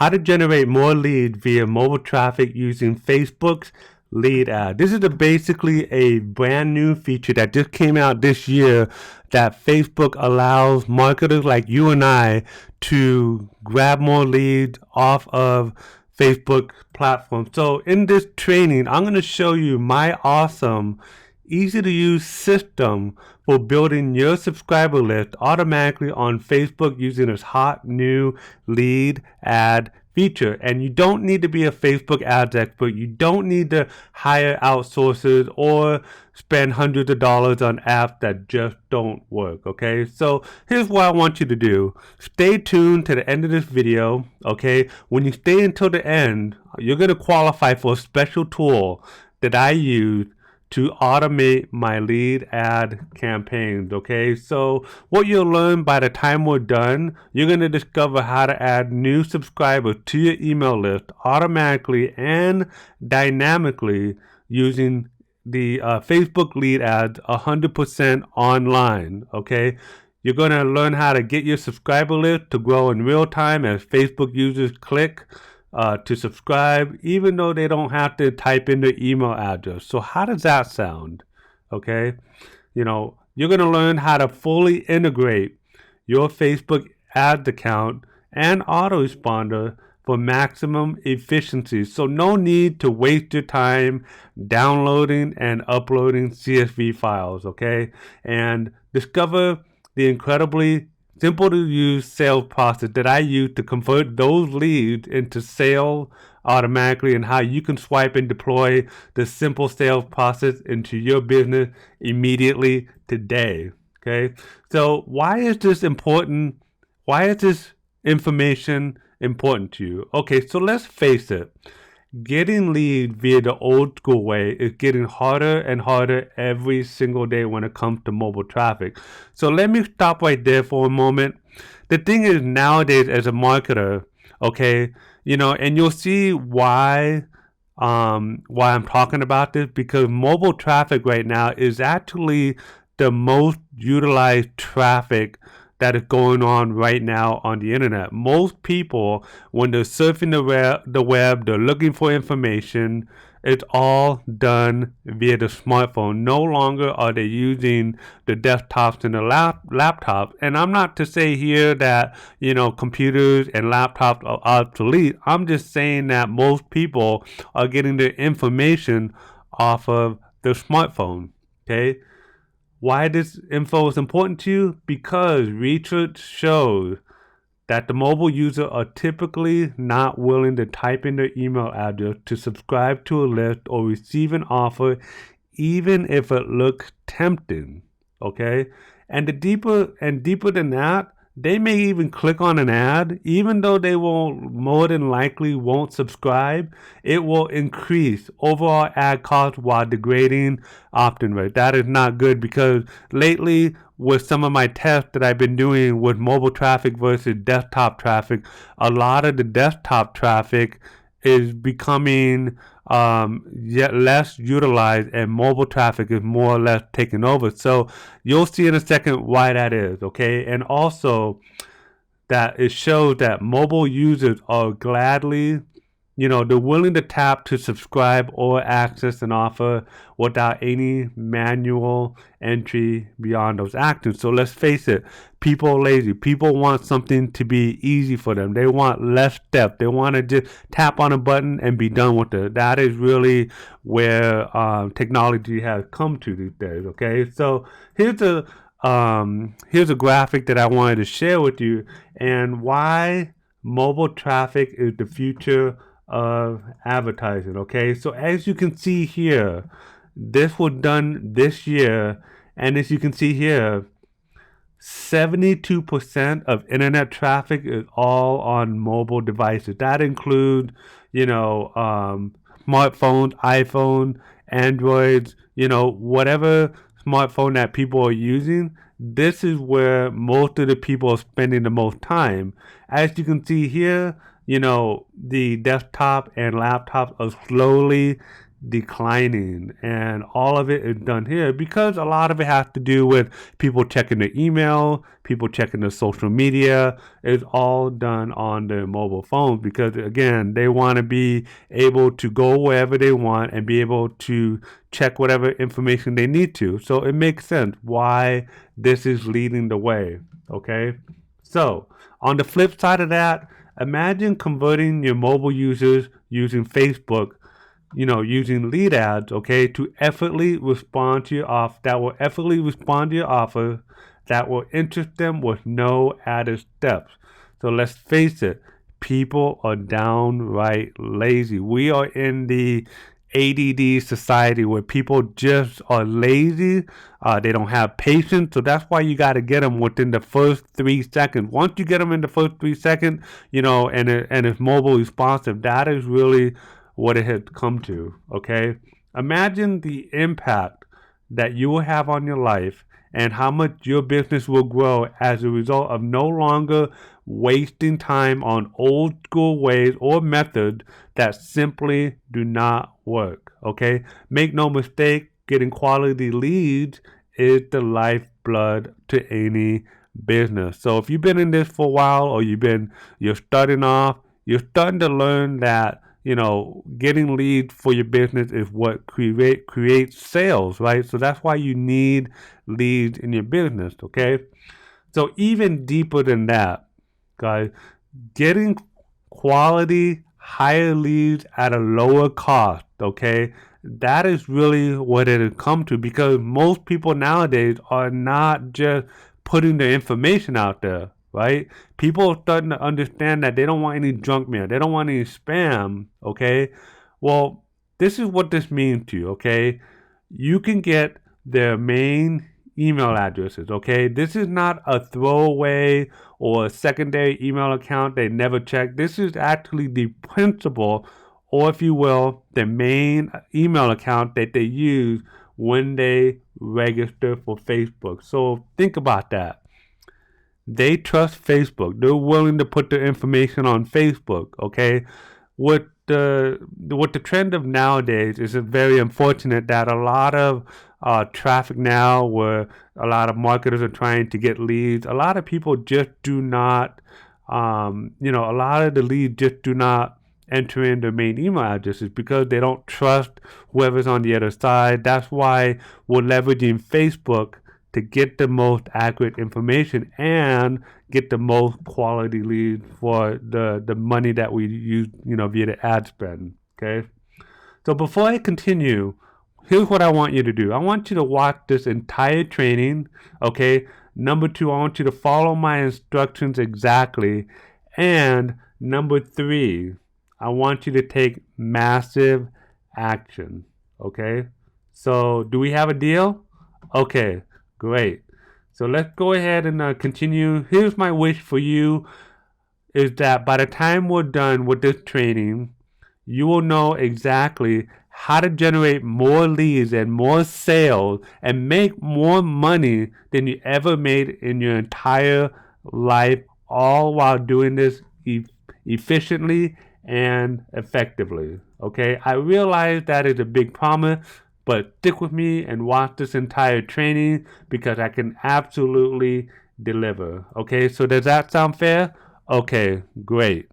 how to generate more leads via mobile traffic using Facebook's lead ad. This is basically a brand new feature that just came out this year that Facebook allows marketers like you and I to grab more leads off of Facebook platform. So in this training, I'm going to show you my awesome, easy to use system for building your subscriber list automatically on Facebook using this hot new lead ad feature. And you don't need to be a Facebook ads expert. You don't need to hire outsourcers or spend hundreds of dollars on apps that just don't work. Okay, so here's what I want you to do. Stay tuned to the end of this video. Okay, when you stay until the end, you're going to qualify for a special tool that I use to automate my lead ad campaigns. Okay, so what you'll learn by the time we're done, you're going to discover how to add new subscribers to your email list automatically and dynamically using the Facebook lead ads 100% online. Okay, you're going to learn how to get your subscriber list to grow in real time as Facebook users click to subscribe, even though they don't have to type in their email address. So how does that sound? Okay, you're going to learn how to fully integrate your Facebook ads account and autoresponder for maximum efficiency. So no need to waste your time downloading and uploading CSV files. Okay, and discover the incredibly simple to use sales process that I use to convert those leads into sales automatically, and how you can swipe and deploy the simple sales process into your business immediately today. Okay, so why is this important? Why is this information important to you? Okay, so let's face it. Getting leads via the old school way is getting harder and harder every single day when it comes to mobile traffic. So let me stop right there for a moment. The thing is, nowadays as a marketer, okay, and you'll see why I'm talking about this, because mobile traffic right now is actually the most utilized traffic that is going on right now on the internet. Most people, when they're surfing the web, they're looking for information. It's all done via the smartphone. No longer are they using the desktops and the laptops. And I'm not to say here that, computers and laptops are obsolete. I'm just saying that most people are getting their information off of their smartphone. Okay? Why this info is important to you? Because research shows that the mobile user are typically not willing to type in their email address to subscribe to a list or receive an offer, even if it looks tempting. Okay? And deeper than that, they may even click on an ad, even though they will more than likely won't subscribe. It will increase overall ad cost while degrading opt-in rate. That is not good, because lately with some of my tests that I've been doing with mobile traffic versus desktop traffic, a lot of the desktop traffic is becoming yet less utilized, and mobile traffic is more or less taken over. So you'll see in a second why that is. Okay, and also that it shows that mobile users are gladly, they're willing to tap to subscribe or access an offer without any manual entry beyond those actions. So let's face it, people are lazy. People want something to be easy for them. They want less steps. They want to just tap on a button and be done with it. That is really where technology has come to these days. Okay, so here's a graphic that I wanted to share with you, and why mobile traffic is the future of advertising. Okay, so as you can see here, this was done this year, and as you can see here, 72% of internet traffic is all on mobile devices. That includes, smartphones, iPhone, Androids, whatever smartphone that people are using. This is where most of the people are spending the most time. As you can see here, the desktop and laptops are slowly declining, and all of it is done here because a lot of it has to do with people checking their email, people checking their social media. It's all done on their mobile phones because, again, they want to be able to go wherever they want and be able to check whatever information they need to. So it makes sense why this is leading the way. Okay, so on the flip side of that, imagine converting your mobile users using Facebook, using lead ads, okay, to effortlessly respond to your offer, that will interest them with no added steps. So let's face it, people are downright lazy. We are in the ADD society where people just are lazy. They don't have patience. So that's why you got to get them within the first 3 seconds. Once you get them in the first 3 seconds, and it's mobile responsive, that is really what it has come to. Okay, imagine the impact that you will have on your life and how much your business will grow as a result of no longer wasting time on old school ways or methods that simply do not work. Okay, make no mistake, getting quality leads is the lifeblood to any business. So if you've been in this for a while, or you're starting off, you're starting to learn that getting leads for your business is what creates sales, right? So that's why you need leads in your business. Okay, so even deeper than that, guys, getting quality higher leads at a lower cost, okay, that is really what it has come to, because most people nowadays are not just putting their information out there, right? People are starting to understand that they don't want any junk mail, they don't want any spam. Okay, well, this is what this means to you. Okay, you can get their main email addresses. Okay, this is not a throwaway or a secondary email account they never check. This is actually the principal, or if you will, the main email account that they use when they register for Facebook. So think about that. They trust Facebook. They're willing to put their information on Facebook. Okay, what the trend of nowadays is very unfortunate that a lot of traffic now, where a lot of marketers are trying to get leads, a lot of people just do not, a lot of the leads just do not enter in their main email addresses because they don't trust whoever's on the other side. That's why we're leveraging Facebook to get the most accurate information and get the most quality leads for the money that we use, via the ad spend. Okay, so before I continue, here's what I want you to do. I want you to watch this entire training. Okay, number 2, I want you to follow my instructions exactly, and number 3, I want you to take massive action. Okay, so do we have a deal? Okay, great. So let's go ahead and continue. Here's my wish for you, is that by the time we're done with this training, you will know exactly how to generate more leads and more sales and make more money than you ever made in your entire life, all while doing this efficiently and effectively. Okay, I realize that is a big promise, but stick with me and watch this entire training because I can absolutely deliver. Okay, so does that sound fair? Okay, great.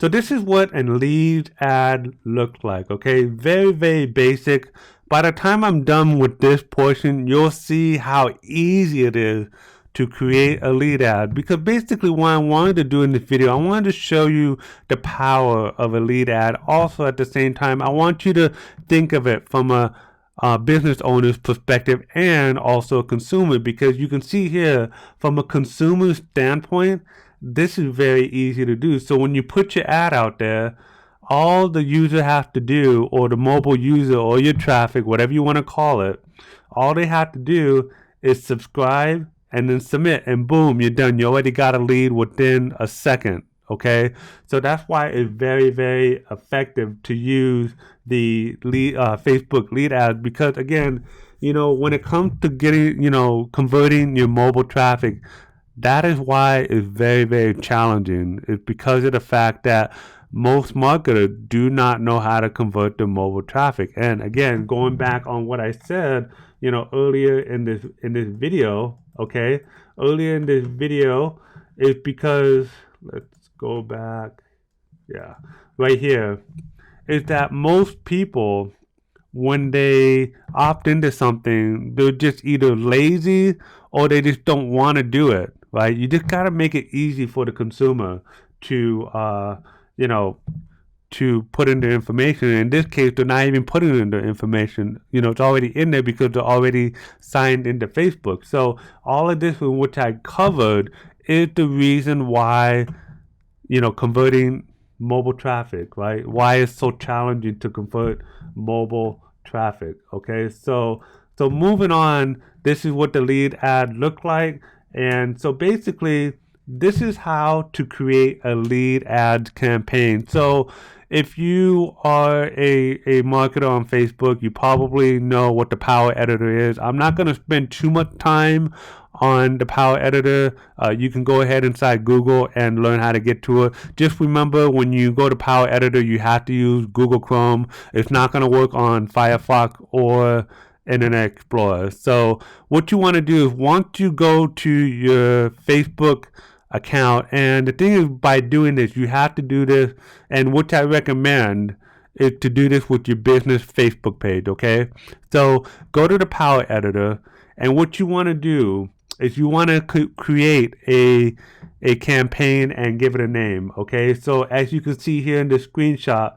So this is what a lead ad looks like. Okay, very, very basic. By the time I'm done with this portion, you'll see how easy it is to create a lead ad, because basically what I wanted to do in this video, I wanted to show you the power of a lead ad. Also, at the same time, I want you to think of it from a business owner's perspective and also a consumer, because you can see here from a consumer standpoint, this is very easy to do. So when you put your ad out there, all the user has to do, or the mobile user or your traffic, whatever you want to call it, all they have to do is subscribe and then submit, and boom, you're done. You already got a lead within a second. Okay, so that's why it's very, very effective to use the Facebook lead ads, because again, when it comes to getting, converting your mobile traffic, that is why it's very, very challenging. It's because of the fact that most marketers do not know how to convert the mobile traffic. And again, going back on what I said, earlier in this video, okay, earlier in this video is because, let's go back, yeah, right here, is that most people, when they opt into something, they're just either lazy or they just don't want to do it, right? You just got to make it easy for the consumer to, to put in the information. In this case, they're not even putting in the information. It's already in there because they're already signed into Facebook. So all of this, which I covered, is the reason why, converting mobile traffic, right? Why it's so challenging to convert mobile traffic. Okay, so moving on, this is what the lead ad looked like. And so basically, this is how to create a lead ad campaign. So if you are a marketer on Facebook, you probably know what the Power Editor is. I'm not going to spend too much time on the Power Editor. You can go ahead inside Google and learn how to get to it. Just remember, when you go to Power Editor, you have to use Google Chrome. It's not going to work on Firefox or Internet Explorer. So what you want to do is, once you go to your Facebook account, and the thing is, by doing this, you have to do this, and what I recommend is to do this with your business Facebook page. Okay, so go to the Power Editor, and what you want to do is you want to create a campaign and give it a name. Okay, so as you can see here in the screenshot,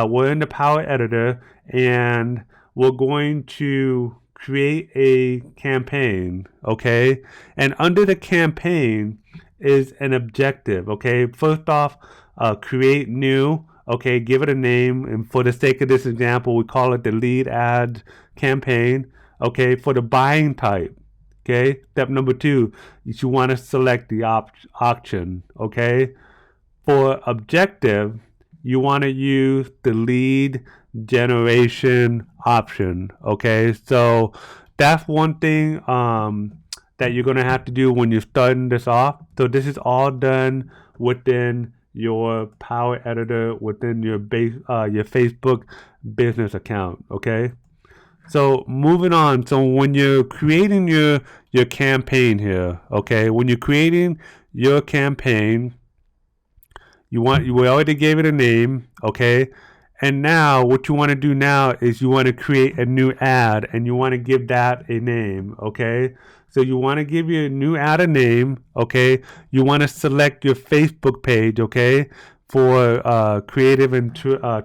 we're in the Power Editor, and we're going to create a campaign. Okay, and under the campaign is an objective. Okay, first off, create new. Okay, give it a name, and for the sake of this example, we call it the lead ad campaign. Okay, for the buying type, okay, step number 2, you want to select the auction. Okay, for objective, you want to use the lead generation option. Okay, so that's one thing that you're going to have to do when you're starting this off. So this is all done within your Power Editor, within your Facebook business account. Okay, so moving on. So when you're creating your campaign here, okay, when you're creating your campaign, we already gave it a name. Okay, and now what you want to do now is you want to create a new ad, and you want to give that a name. Okay, so you want to give your new ad a name. Okay, you want to select your Facebook page. Okay, for creative and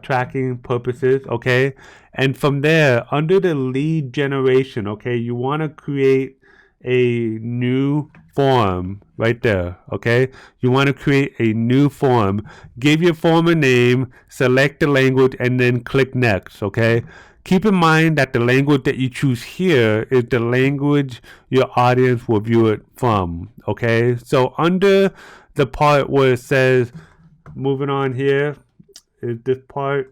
tracking purposes. Okay, and from there, under the lead generation, okay, you want to create a new form right there. Okay, you want to create a new form. Give your form a name, select the language, and then click next. Okay, keep in mind that the language that you choose here is the language your audience will view it from. Okay, so under the part where it says, moving on here, is this part,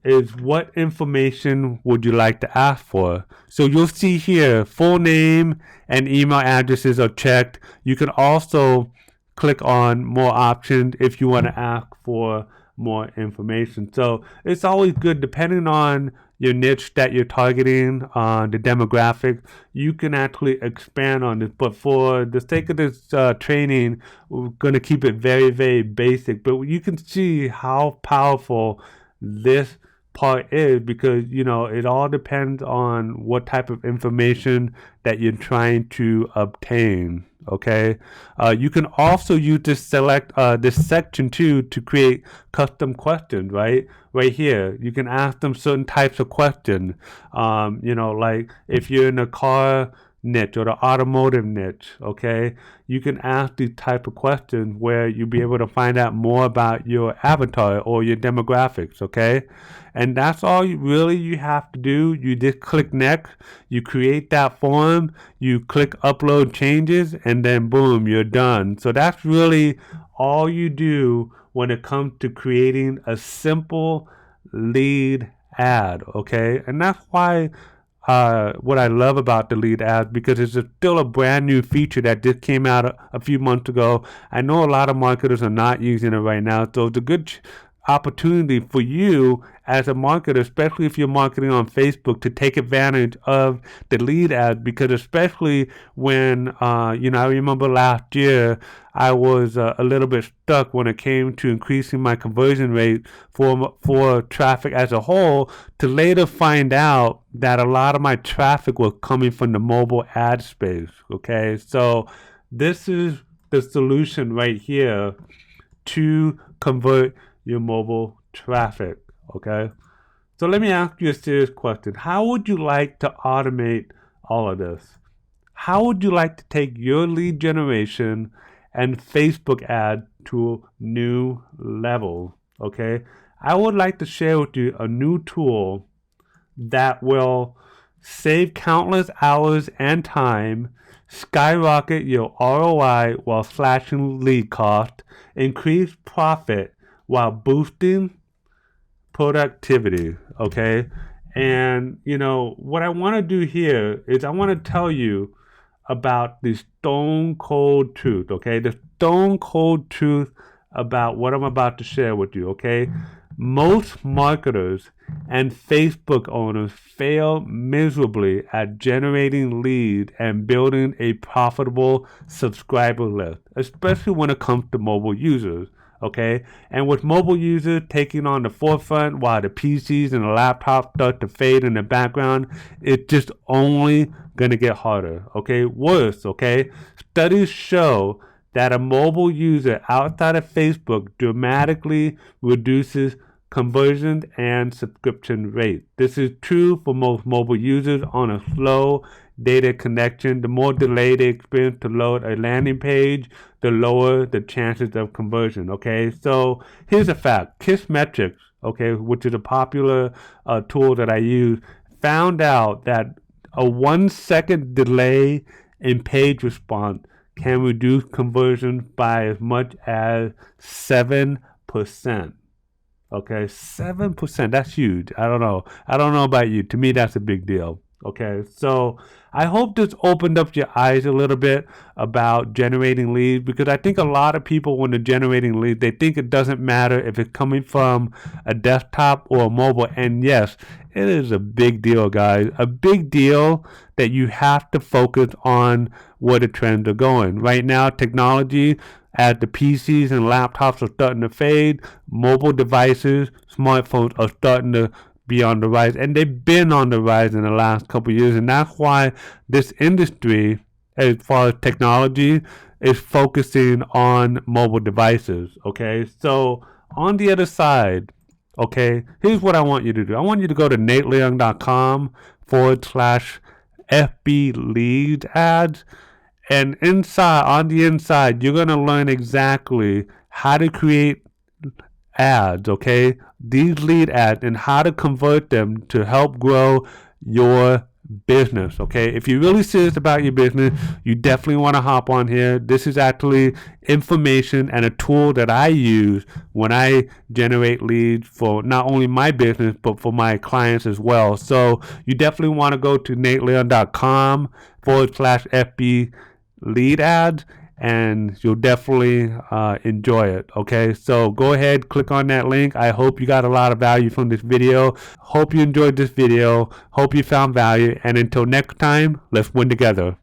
is what information would you like to ask for. So you'll see here, full name and email addresses are checked. You can also click on more options if you want to ask for more information. So it's always good, depending on your niche that you're targeting, the demographic, you can actually expand on this. But for the sake of this training, we're going to keep it very, very basic. But you can see how powerful this part is, because it all depends on what type of information that you're trying to obtain. Okay, you can also use this this section too to create custom questions. Right here, you can ask them certain types of questions. Like if you're in a car niche or the automotive niche, okay, you can ask these type of questions where you'll be able to find out more about your avatar or your demographics. Okay, and that's all you have to do. You just click next, you create that form, you click upload changes, and then boom, you're done. So that's really all you do when it comes to creating a simple lead ad. Okay, and that's why what I love about the lead ads, because it's still a brand new feature that just came out a few months ago. I know a lot of marketers are not using it right now, so it's a good opportunity for you as a marketer, especially if you're marketing on Facebook, to take advantage of the lead ads. Because especially when, I remember last year I was a little bit stuck when it came to increasing my conversion rate for traffic as a whole, to later find out that a lot of my traffic was coming from the mobile ad space. Okay, so this is the solution right here to convert your mobile traffic. Okay, so let me ask you a serious question. How would you like to automate all of this? How would you like to take your lead generation and Facebook ad to a new level? Okay, I would like to share with you a new tool that will save countless hours and time, skyrocket your ROI while slashing lead cost, increase profit while boosting productivity. Okay, and what I want to do here is I want to tell you about the stone cold truth. Okay, the stone cold truth about what I'm about to share with you. Okay, most marketers and Facebook owners fail miserably at generating leads and building a profitable subscriber list, especially when it comes to mobile users. Okay, and with mobile users taking on the forefront while the PCs and the laptops start to fade in the background, it's just only going to get harder. Okay, worse. Okay, studies show that a mobile user outside of Facebook dramatically reduces conversion and subscription rate. This is true for most mobile users on a slow data connection. The more delayed they experience to load a landing page, the lower the chances of conversion. Okay, so here's a fact. KissMetrics, okay, which is a popular tool that I use, found out that a 1 second delay in page response can reduce conversion by as much as 7%. Okay, 7%. That's huge. I don't know about you. To me, that's a big deal. Okay, so I hope this opened up your eyes a little bit about generating leads, because I think a lot of people, when they're generating leads, they think it doesn't matter if it's coming from a desktop or a mobile. And yes, it is a big deal, guys. A big deal that you have to focus on where the trends are going. Right now, technology, as the PCs and laptops are starting to fade, mobile devices, smartphones are starting to be on the rise, and they've been on the rise in the last couple of years. And that's why this industry, as far as technology, is focusing on mobile devices. Okay, so on the other side, okay, here's what I want you to do. I want you to go to nateleung.com/FB lead ads. And on the inside, you're going to learn exactly how to create ads, okay? These lead ads, and how to convert them to help grow your business, okay? If you're really serious about your business, you definitely want to hop on here. This is actually information and a tool that I use when I generate leads for not only my business, but for my clients as well. So you definitely want to go to nateleung.com/FB lead ads, and you'll definitely enjoy it. Okay, so go ahead, click on that link. I hope you got a lot of value from this video. Hope you enjoyed this video. Hope you found value, and until next time, let's win together.